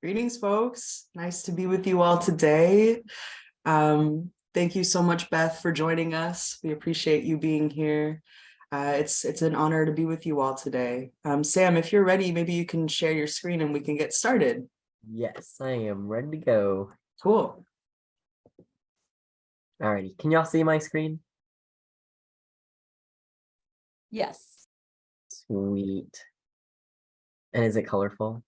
Greetings, folks. Nice to be with you all today. Thank you so much, Beth, for joining us. We appreciate you being here. It's an honor to be with you all today. Sam, if you're ready, maybe you can share your screen and we can get started. Yes, I am ready to go. Cool. Alrighty, can y'all see my screen? Yes. Sweet. And is it colorful?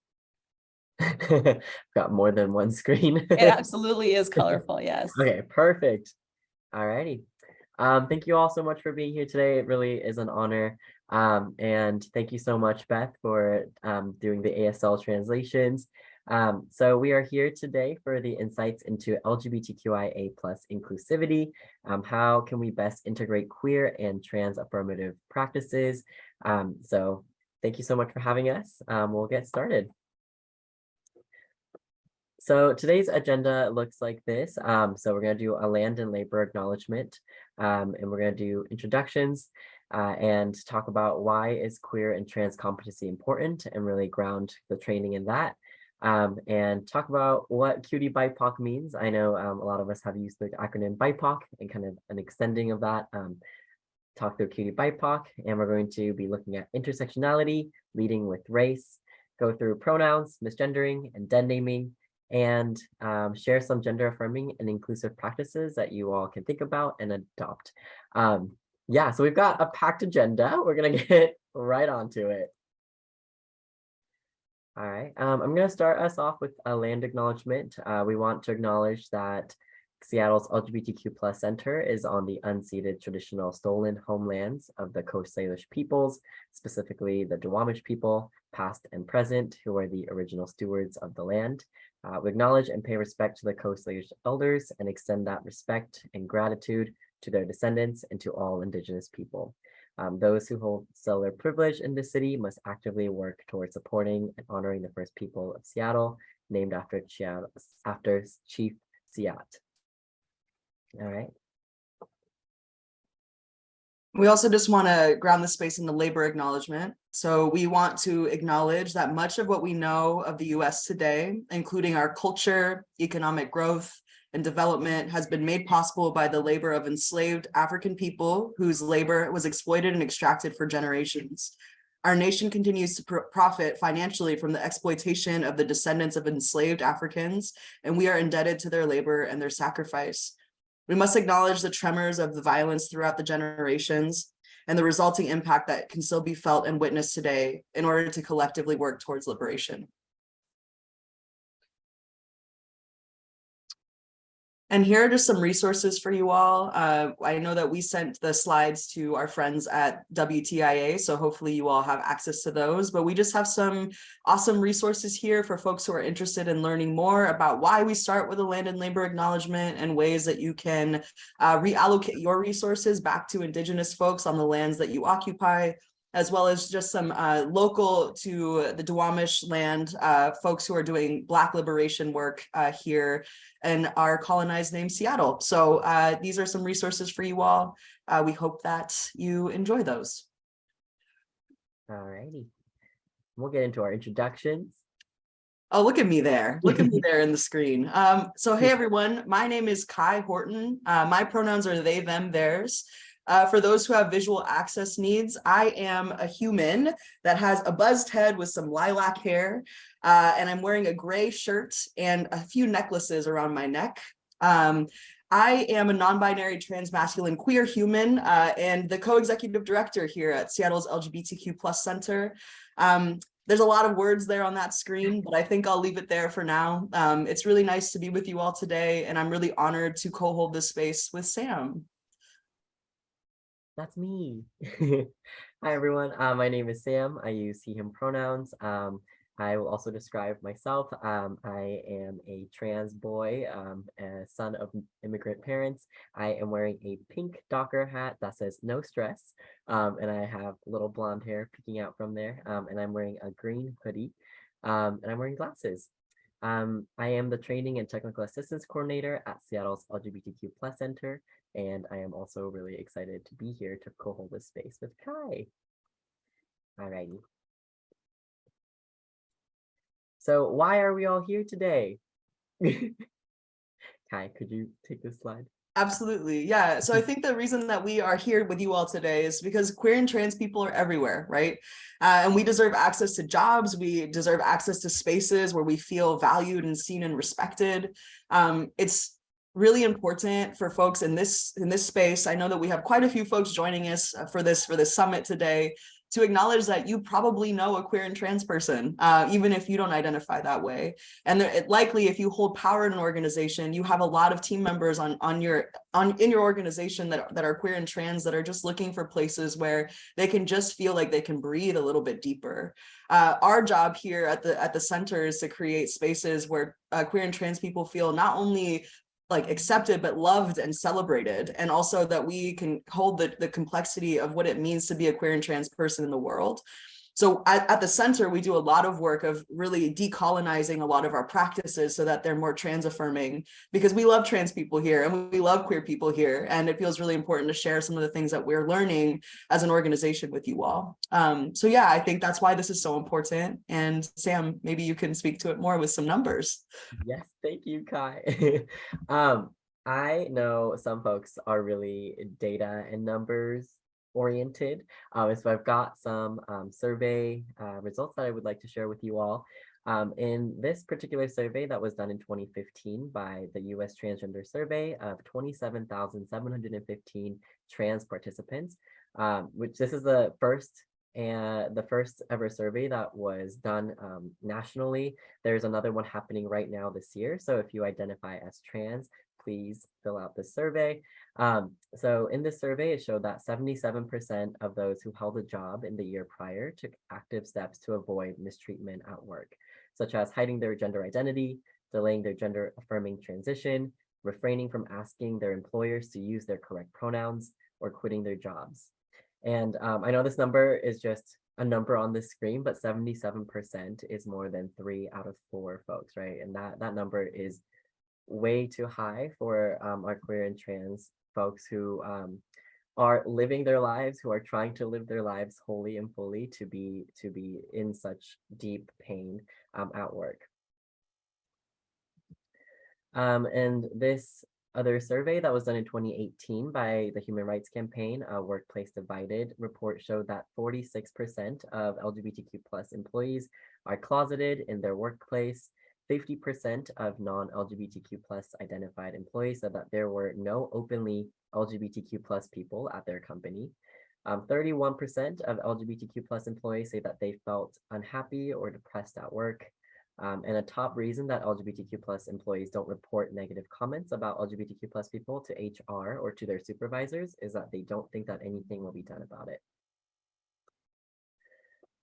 Got more than one screen. It absolutely is colorful, yes. Okay, perfect. Alrighty. Thank you all so much for being here today. It really is an honor. And thank you so much, Beth, for doing the ASL translations. So we are here today for the insights into LGBTQIA+ inclusivity. How can we best integrate queer and trans affirmative practices? So thank you so much for having us. We'll get started. So today's agenda looks like this. So we're going to do a land and labor acknowledgement, and we're going to do introductions and talk about why is queer and trans competency important and really ground the training in that. And talk about what QT BIPOC means. I know a lot of us have used the acronym BIPOC and kind of an extending of that. Talk through QT BIPOC, and we're going to be looking at intersectionality, leading with race, go through pronouns, misgendering, and dead naming, and share some gender affirming and inclusive practices that you all can think about and adopt. Yeah, so we've got a packed agenda. We're gonna get right onto it. All right, I'm gonna start us off with a land acknowledgement. We want to acknowledge that Seattle's LGBTQ+ Center is on the unceded traditional stolen homelands of the Coast Salish peoples, specifically the Duwamish people, past and present, who are the original stewards of the land. We acknowledge and pay respect to the Coast Salish elders and extend that respect and gratitude to their descendants and to all Indigenous people. Those who hold stellar privilege in the city must actively work towards supporting and honoring the first people of Seattle, named after Chief Seat. All right. We also just want to ground the space in the labor acknowledgement. So we want to acknowledge that much of what we know of the US today, including our culture, economic growth, and development, has been made possible by the labor of enslaved African people whose labor was exploited and extracted for generations. Our nation continues to profit financially from the exploitation of the descendants of enslaved Africans, and we are indebted to their labor and their sacrifice. We must acknowledge the tremors of the violence throughout the generations and the resulting impact that can still be felt and witnessed today in order to collectively work towards liberation. And here are just some resources for you all. I know that we sent the slides to our friends at WTIA, so hopefully you all have access to those, but we just have some awesome resources here for folks who are interested in learning more about why we start with a land and labor acknowledgement and ways that you can reallocate your resources back to Indigenous folks on the lands that you occupy, as well as just some local to the Duwamish land folks who are doing Black liberation work here in our colonized name, Seattle. So these are some resources for you all. We hope that you enjoy those. All righty. We'll get into our introductions. Oh, look at me there. Look at me there in the screen. So hey, everyone, my name is Kai Horton. My pronouns are they, them, theirs. For those who have visual access needs, I am a human that has a buzzed head with some lilac hair, and I'm wearing a gray shirt and a few necklaces around my neck. I am a non-binary transmasculine queer human and the co-executive director here at Seattle's LGBTQ+ Center. There's a lot of words there on that screen, but I think I'll leave it there for now. It's really nice to be with you all today, and I'm really honored to co-hold this space with Sam. That's me. Hi, everyone. My name is Sam. I use he, him pronouns. I will also describe myself. I am a trans boy, a son of immigrant parents. I am wearing a pink Docker hat that says no stress. And I have little blonde hair peeking out from there. And I'm wearing a green hoodie. And I'm wearing glasses. I am the Training and Technical Assistance Coordinator at Seattle's LGBTQ+ Center. And I am also really excited to be here to co-hold this space with Kai. Alrighty. So why are we all here today? Kai, could you take this slide? Absolutely. Yeah. So I think the reason that we are here with you all today is because queer and trans people are everywhere, right? And we deserve access to jobs. We deserve access to spaces where we feel valued and seen and respected. It's really important for folks in this space. I know that we have quite a few folks joining us for this summit today, to acknowledge that you probably know a queer and trans person, even if you don't identify that way. And likely, if you hold power in an organization, you have a lot of team members in your organization that are queer and trans, that are just looking for places where they can just feel like they can breathe a little bit deeper. Our job here at the center is to create spaces where queer and trans people feel not only like accepted, but loved and celebrated. And also that we can hold the complexity of what it means to be a queer and trans person in the world. So at the center, we do a lot of work of really decolonizing a lot of our practices so that they're more trans affirming, because we love trans people here and we love queer people here. And it feels really important to share some of the things that we're learning as an organization with you all. So yeah, I think that's why this is so important. And Sam, maybe you can speak to it more with some numbers. Yes, thank you, Kai. I know some folks are really data and numbers oriented. So I've got some survey results that I would like to share with you all. In this particular survey that was done in 2015 by the US Transgender Survey of 27,715 trans participants, which this is the first ever survey that was done nationally. There's another one happening right now this year. So if you identify as trans, please fill out this survey. So in this survey, it showed that 77% of those who held a job in the year prior took active steps to avoid mistreatment at work, such as hiding their gender identity, delaying their gender affirming transition, refraining from asking their employers to use their correct pronouns, or quitting their jobs. And I know this number is just a number on the screen, but 77% is more than 3 out of 4 folks, right? And that number is way too high for our queer and trans folks who are living their lives, who are trying to live their lives wholly and fully, to be in such deep pain at work. And this other survey that was done in 2018 by the Human Rights Campaign, Workplace Divided report, showed that 46% of LGBTQ plus employees are closeted in their workplace. 50% of non-LGBTQ plus identified employees said that there were no openly LGBTQ plus people at their company. 31% of LGBTQ plus employees say that they felt unhappy or depressed at work. And a top reason that LGBTQ plus employees don't report negative comments about LGBTQ plus people to HR or to their supervisors is that they don't think that anything will be done about it.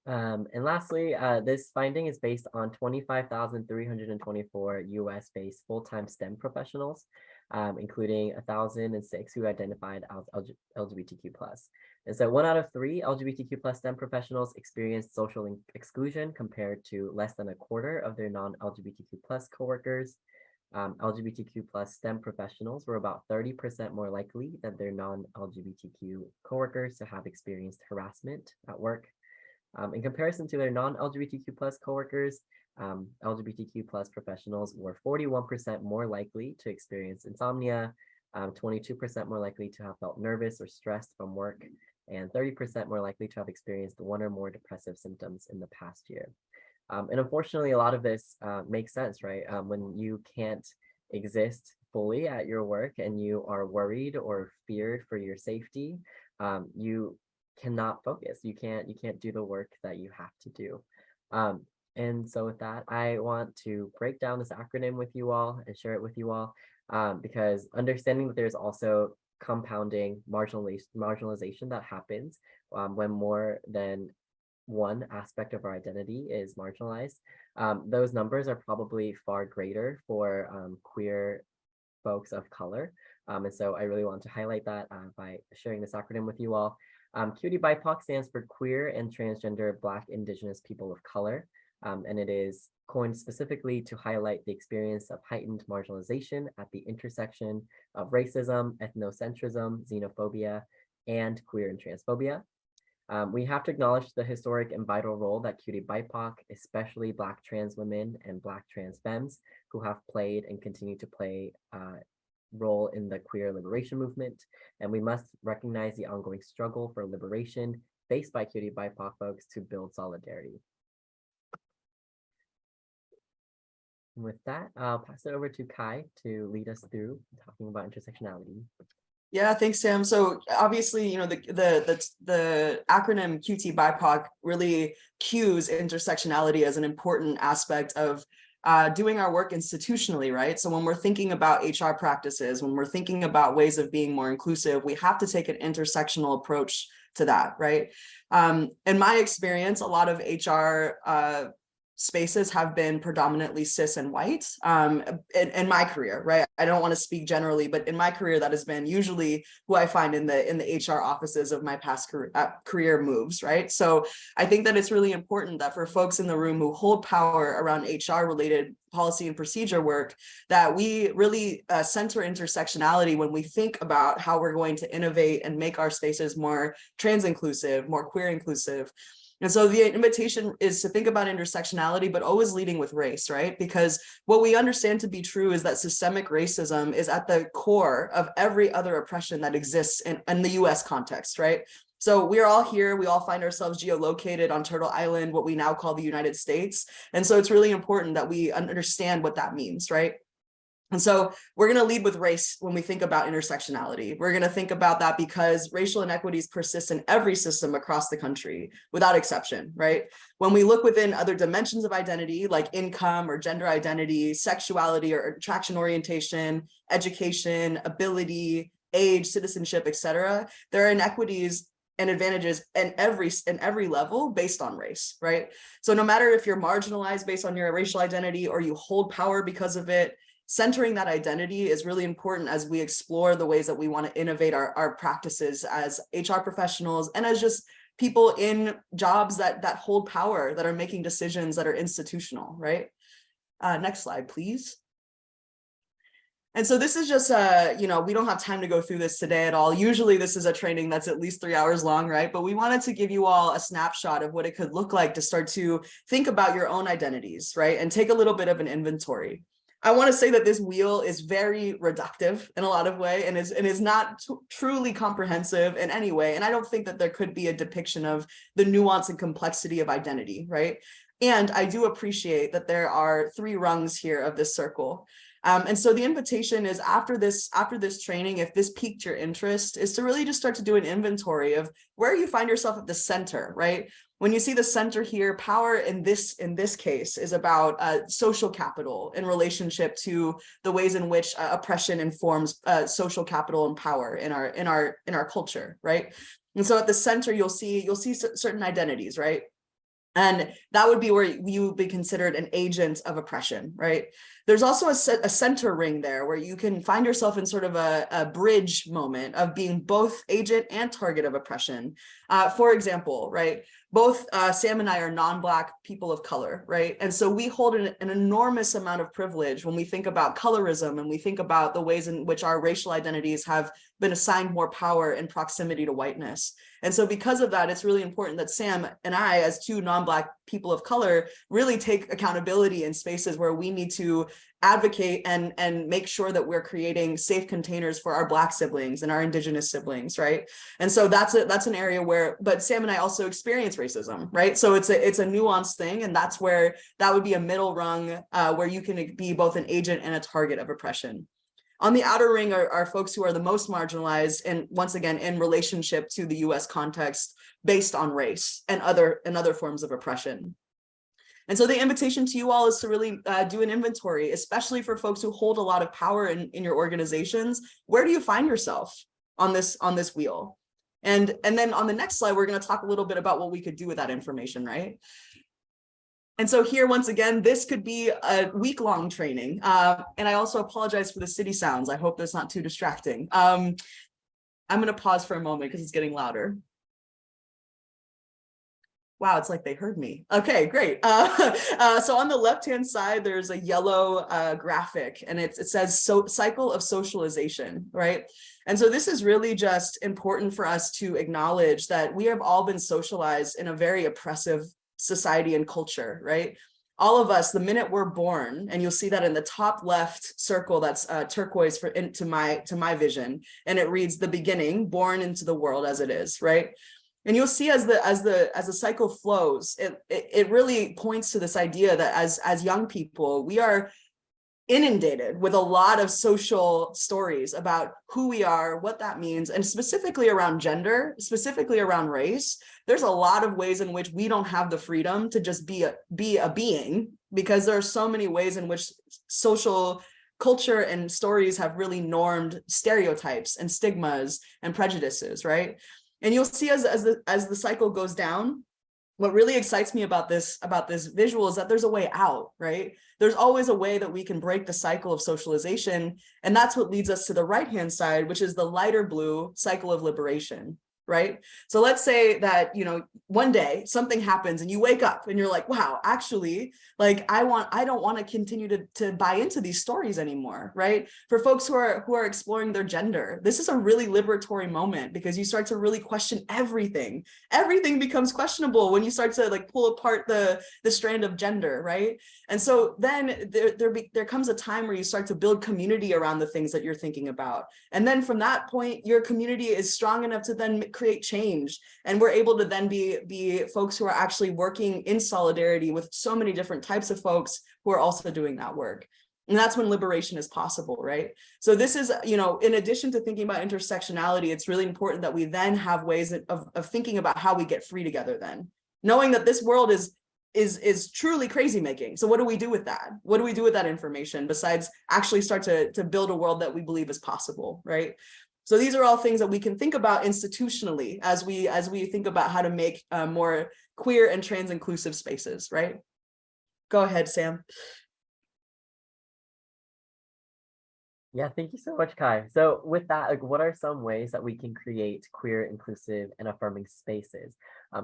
And lastly, this finding is based on 25,324 US-based full-time STEM professionals, including 1,006 who identified as LGBTQ plus. And so 1 out of 3 LGBTQ plus STEM professionals experienced social exclusion, compared to less than a quarter of their non-LGBTQ plus coworkers. LGBTQ plus STEM professionals were about 30% more likely than their non-LGBTQ coworkers to have experienced harassment at work. In comparison to their non-LGBTQ plus coworkers, LGBTQ plus professionals were 41% more likely to experience insomnia, 22% more likely to have felt nervous or stressed from work, and 30% more likely to have experienced 1 or more depressive symptoms in the past year. And unfortunately, a lot of this makes sense, right? When you can't exist fully at your work and you are worried or feared for your safety, you cannot focus. You can't do the work that you have to do. And so with that, I want to break down this acronym with you all and share it with you all, because understanding that there's also compounding marginalization that happens when more than one aspect of our identity is marginalized. Those numbers are probably far greater for queer folks of color. And so I really want to highlight that by sharing this acronym with you all. QT-BIPOC stands for Queer and Transgender Black Indigenous People of Color, and it is coined specifically to highlight the experience of heightened marginalization at the intersection of racism, ethnocentrism, xenophobia, and queer and transphobia. We have to acknowledge the historic and vital role that QT BIPOC, especially Black trans women and Black trans femmes, who have played and continue to play role in the queer liberation movement. And we must recognize the ongoing struggle for liberation faced by QT BIPOC folks to build solidarity. And with that, I'll pass it over to Kai to lead us through talking about intersectionality. Yeah, thanks, Sam. So obviously, you know, the acronym QT BIPOC really cues intersectionality as an important aspect of doing our work institutionally, right? So when we're thinking about HR practices, when we're thinking about ways of being more inclusive, we have to take an intersectional approach to that, right? In my experience, a lot of HR spaces have been predominantly cis and white in my career, right? I don't want to speak generally, but in my career, that has been usually who I find in the HR offices of my past career moves, right? So I think that it's really important that for folks in the room who hold power around HR related policy and procedure work, that we really center intersectionality when we think about how we're going to innovate and make our spaces more trans inclusive, more queer inclusive. And so the invitation is to think about intersectionality, but always leading with race, right? Because what we understand to be true is that systemic racism is at the core of every other oppression that exists in the US context, right? So we're all here, we all find ourselves geolocated on Turtle Island, what we now call the United States. And so it's really important that we understand what that means, right? And so we're going to lead with race when we think about intersectionality. We're going to think about that because racial inequities persist in every system across the country without exception, right? When we look within other dimensions of identity, like income or gender identity, sexuality or attraction orientation, education, ability, age, citizenship, etc., there are inequities and advantages in every level based on race, right? So no matter if you're marginalized based on your racial identity or you hold power because of it, centering that identity is really important as we explore the ways that we want to innovate our practices as HR professionals and as just people in jobs that hold power, that are making decisions that are institutional, right? Next slide, please. And so this is just, you know, we don't have time to go through this today at all. Usually this is a training that's at least 3 hours long, right? But we wanted to give you all a snapshot of what it could look like to start to think about your own identities, right? And take a little bit of an inventory. I want to say that this wheel is very reductive in a lot of ways and is not truly comprehensive in any way. And I don't think that there could be a depiction of the nuance and complexity of identity, right? And I do appreciate that there are 3 rungs here of this circle. And so the invitation is after this training, if this piqued your interest, is to really just start to do an inventory of where you find yourself at the center, right? When you see the center here, power in this case is about social capital in relationship to the ways in which oppression informs social capital and power in our culture, right? And so at the center, you'll see certain identities, right? And that would be where you would be considered an agent of oppression, right? There's also a center ring there where you can find yourself in sort of a bridge moment of being both agent and target of oppression. For example, right? Both Sam and I are non-Black people of color, right? And so we hold an enormous amount of privilege when we think about colorism and we think about the ways in which our racial identities have been assigned more power in proximity to whiteness. And so because of that, it's really important that Sam and I, as 2 non-Black people of color, really take accountability in spaces where we need to advocate and make sure that we're creating safe containers for our Black siblings and our Indigenous siblings, right? And so that's an area where, but Sam and I also experience racism, right? So it's a nuanced thing, and that's where that would be a middle rung where you can be both an agent and a target of oppression. On the outer ring are folks who are the most marginalized, and once again, in relationship to the US context based on race and other forms of oppression. And so the invitation to you all is to really do an inventory, especially for folks who hold a lot of power in your organizations. Where do you find yourself on this wheel? And then on the next slide, we're going to talk a little bit about what we could do with that information, right? And so here, once again, this could be a week-long training. And I also apologize for the city sounds. I hope that's not too distracting. I'm going to pause for a moment because it's getting louder. Wow, it's like they heard me. Okay, great. So on the left-hand side, there's a yellow graphic, and it says cycle of socialization, right? And so this is really just important for us to acknowledge that we have all been socialized in a very oppressive society and culture, right? All of us, the minute we're born, and you'll see that in the top left circle, that's turquoise to my vision, and it reads the beginning, born into the world as it is, right? And you'll see as the cycle flows, it really points to this idea that as young people, we are inundated with a lot of social stories about who we are, what that means, and specifically around gender, specifically around race. There's a lot of ways in which we don't have the freedom to just be a being, because there are so many ways in which social culture and stories have really normed stereotypes and stigmas and prejudices, right? And you'll see as the cycle goes down, what really excites me about this visual is that there's a way out, right? There's always a way that we can break the cycle of socialization. And that's what leads us to the right-hand side, which is the lighter blue cycle of liberation, right? So let's say that, one day something happens and you wake up and you're like, wow, actually, like I don't want to continue to buy into these stories anymore, right? For folks who are exploring their gender, this is a really liberatory moment, because you start to really question everything. Everything becomes questionable when you start to like pull apart the strand of gender, right? And so then there comes a time where you start to build community around the things that you're thinking about. And then from that point, your community is strong enough to then create change. And we're able to then be folks who are actually working in solidarity with so many different types of folks who are also doing that work. And that's when liberation is possible, right? So this is, in addition to thinking about intersectionality, it's really important that we then have ways of thinking about how we get free together then, knowing that this world is truly crazy making. So what do we do with that? What do we do with that information besides actually start to build a world that we believe is possible, right? So these are all things that we can think about institutionally as we think about how to make more queer and trans inclusive spaces, right? Go ahead, Sam. Yeah, thank you so much, Kai. So with that, like, what are some ways that we can create queer, inclusive, and affirming spaces?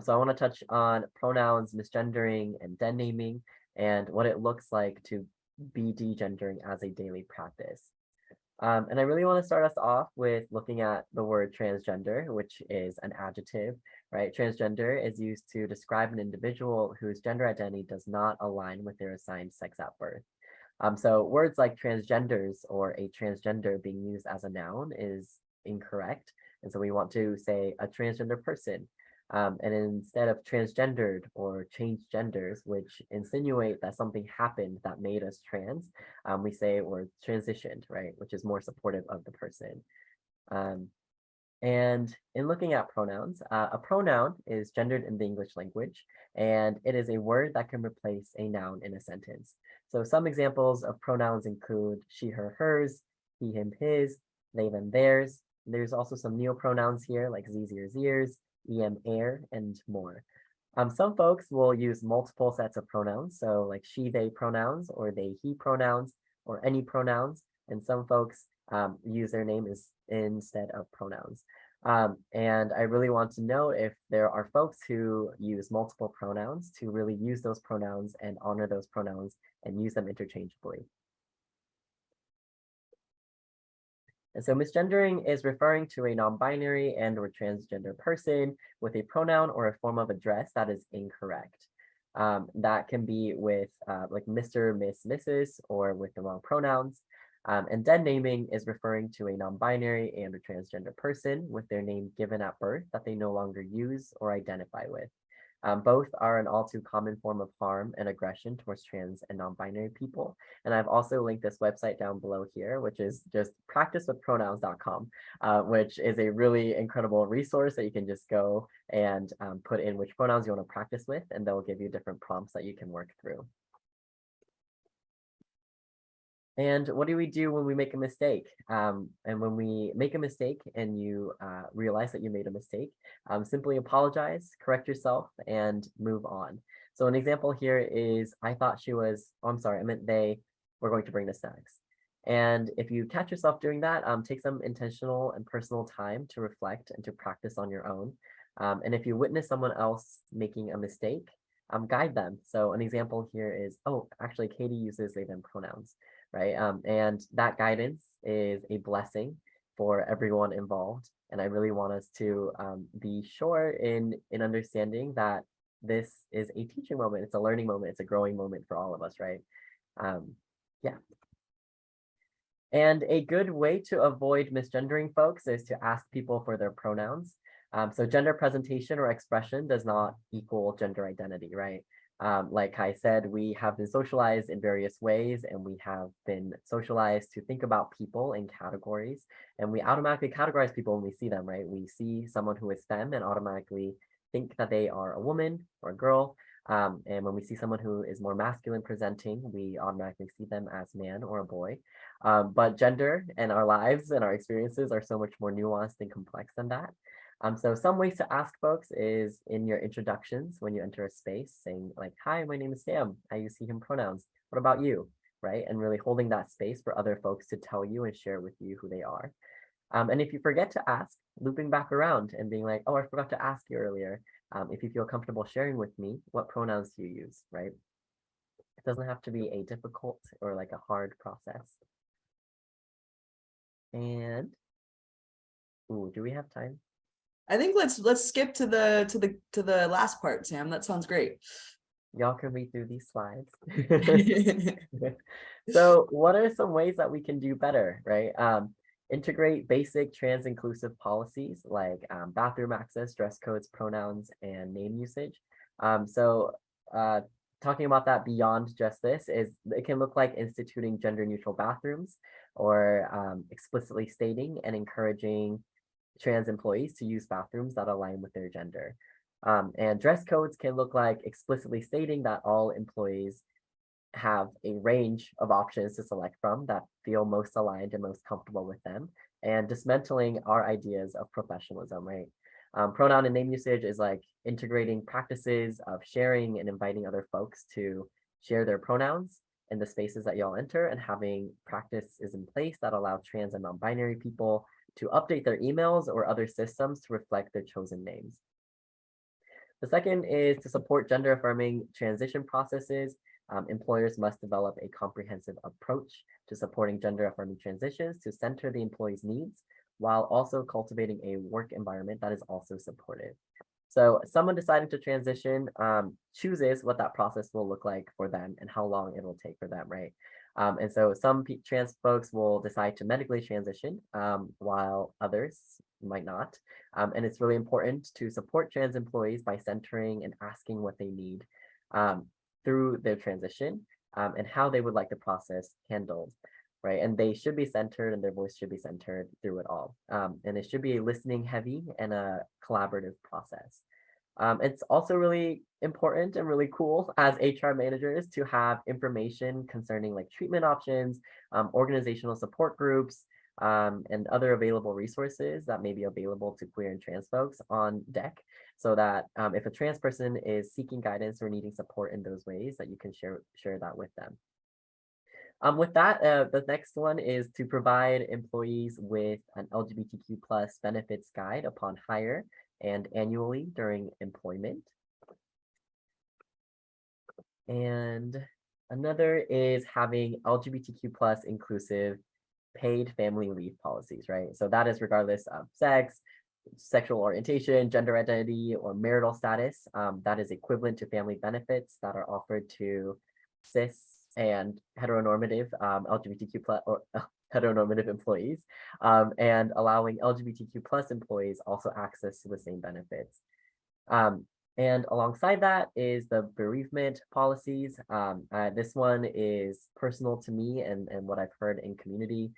So I want to touch on pronouns, misgendering, and den naming, and what it looks like to be degendering as a daily practice. And I really want to start us off with looking at the word transgender, which is an adjective, right? Transgender is used to describe an individual whose gender identity does not align with their assigned sex at birth. So words like transgenders or a transgender being used as a noun is incorrect. And so we want to say a transgender person. And instead of transgendered or changed genders, which insinuate that something happened that made us trans, we say we're transitioned, right? Which is more supportive of the person. And in looking at pronouns, a pronoun is gendered in the English language, and it is a word that can replace a noun in a sentence. So some examples of pronouns include she, her, hers, he, him, his, they, them, theirs. There's also some neopronouns here like ze, zers, ears, em, air, and more. Some folks will use multiple sets of pronouns, so like she, they pronouns, or they, he pronouns, or any pronouns. And some folks use their name instead of pronouns. And I really want to know if there are folks who use multiple pronouns to really use those pronouns and honor those pronouns and use them interchangeably. And so misgendering is referring to a non-binary and or transgender person with a pronoun or a form of address that is incorrect. That can be with like Mr., Miss, Mrs., or with the wrong pronouns. And den naming is referring to a non-binary and a transgender person with their name given at birth that they no longer use or identify with. Both are an all too common form of harm and aggression towards trans and non-binary people. And I've also linked this website down below here, which is just practicewithpronouns.com, which is a really incredible resource that you can just go and put in which pronouns you want to practice with, and they'll give you different prompts that you can work through. And what do we do when we make a mistake? And when we make a mistake and you realize that you made a mistake, simply apologize, correct yourself, and move on. So an example here is, I thought she was, oh, I'm sorry, I meant they were going to bring the snacks. And if you catch yourself doing that, take some intentional and personal time to reflect and to practice on your own. And if you witness someone else making a mistake, guide them. So an example here is, oh, actually, Katie uses they, them pronouns, right? And that guidance is a blessing for everyone involved. And I really want us to be sure in understanding that this is a teaching moment. It's a learning moment. It's a growing moment for all of us, right? Yeah. And a good way to avoid misgendering folks is to ask people for their pronouns. So gender presentation or expression does not equal gender identity, right? Like I said, we have been socialized in various ways, and we have been socialized to think about people in categories, and we automatically categorize people when we see them, right? We see someone who is femme and automatically think that they are a woman or a girl. And when we see someone who is more masculine presenting, we automatically see them as man or a boy. But gender and our lives and our experiences are so much more nuanced and complex than that. So some ways to ask folks is in your introductions when you enter a space, saying like, hi, my name is Sam. I use he, him pronouns. What about you? Right? And really holding that space for other folks to tell you and share with you who they are. And if you forget to ask, looping back around and being like, oh, I forgot to ask you earlier. If you feel comfortable sharing with me, what pronouns do you use, right? It doesn't have to be a difficult or like a hard process. And, ooh, do we have time? I think let's skip to the last part, Sam. That sounds great. Y'all can read through these slides. So what are some ways that we can do better, right? Integrate basic trans inclusive policies like bathroom access, dress codes, pronouns, and name usage. Talking about that beyond just this is it can look like instituting gender neutral bathrooms or explicitly stating and encouraging trans employees to use bathrooms that align with their gender. And dress codes can look like explicitly stating that all employees have a range of options to select from that feel most aligned and most comfortable with them, and dismantling our ideas of professionalism, right? Pronoun and name usage is like integrating practices of sharing and inviting other folks to share their pronouns in the spaces that y'all enter, and having practices in place that allow trans and non-binary people to update their emails or other systems to reflect their chosen names. The second is to support gender affirming transition processes. Employers must develop a comprehensive approach to supporting gender affirming transitions to center the employee's needs while also cultivating a work environment that is also supportive. So someone deciding to transition chooses what that process will look like for them and how long it will take for them, right? And so some trans folks will decide to medically transition while others might not. And it's really important to support trans employees by centering and asking what they need through their transition and how they would like the process handled, right? And they should be centered and their voice should be centered through it all. And it should be a listening heavy and a collaborative process. It's also really important and really cool as HR managers to have information concerning like treatment options, organizational support groups, and other available resources that may be available to queer and trans folks on deck, so that if a trans person is seeking guidance or needing support in those ways, that you can share that with them. With that, the next one is to provide employees with an LGBTQ plus benefits guide upon hire and annually during employment. And another is having LGBTQ plus inclusive paid family leave policies, right? So that is regardless of sex, sexual orientation, gender identity, or marital status. That is equivalent to family benefits that are offered to cis and heteronormative LGBTQ plus or heteronormative employees, and allowing LGBTQ plus employees also access to the same benefits. And alongside that is the bereavement policies. This one is personal to me and what I've heard in community.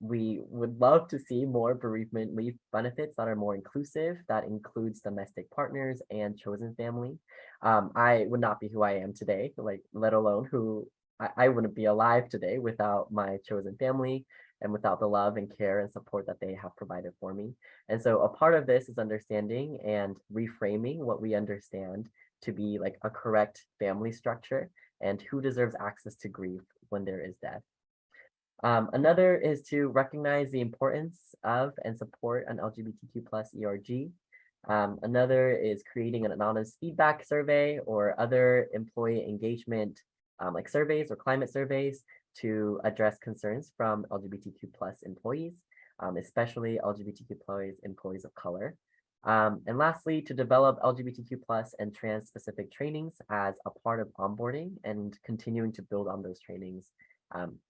We would love to see more bereavement leave benefits that are more inclusive, that includes domestic partners and chosen family. I would not be who I am today, like let alone who I wouldn't be alive today without my chosen family and without the love and care and support that they have provided for me. And so a part of this is understanding and reframing what we understand to be like a correct family structure and who deserves access to grief when there is death. Another is to recognize the importance of and support an LGBTQ plus ERG. Another is creating an anonymous feedback survey or other employee engagement like surveys or climate surveys to address concerns from LGBTQ plus employees, especially LGBTQ employees of color. And lastly, to develop LGBTQ plus and trans specific trainings as a part of onboarding and continuing to build on those trainings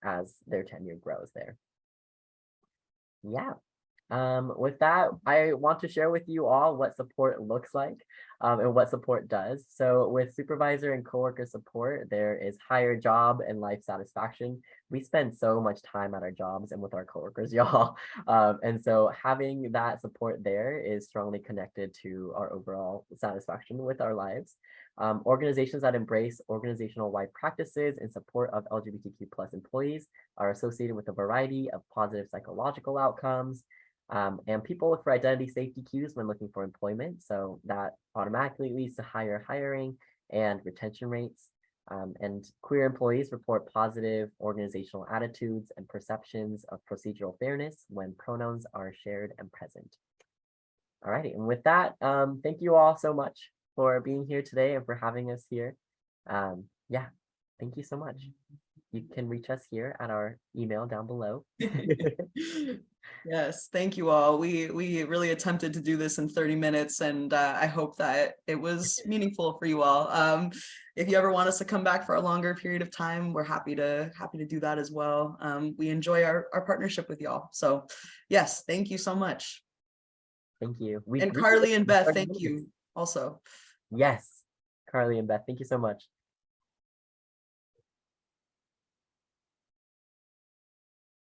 as their tenure grows there. Yeah. With that, I want to share with you all what support looks like and what support does. So with supervisor and coworker support, there is higher job and life satisfaction. We spend so much time at our jobs and with our coworkers, y'all. And so having that support there is strongly connected to our overall satisfaction with our lives. Organizations that embrace organizational-wide practices in support of LGBTQ plus employees are associated with a variety of positive psychological outcomes. And people look for identity safety cues when looking for employment. So that automatically leads to higher hiring and retention rates. And queer employees report positive organizational attitudes and perceptions of procedural fairness when pronouns are shared and present. All righty, and with that, thank you all so much for being here today and for having us here. Yeah, thank you so much. You can reach us here at our email down below. Yes, thank you all. We really attempted to do this in 30 minutes, and I hope that it was meaningful for you all. If you ever want us to come back for a longer period of time, we're happy to do that as well. We enjoy our partnership with y'all. So yes, thank you so much. Thank you. And Carly and Beth, thank you also. Yes, Carly and Beth, thank you so much.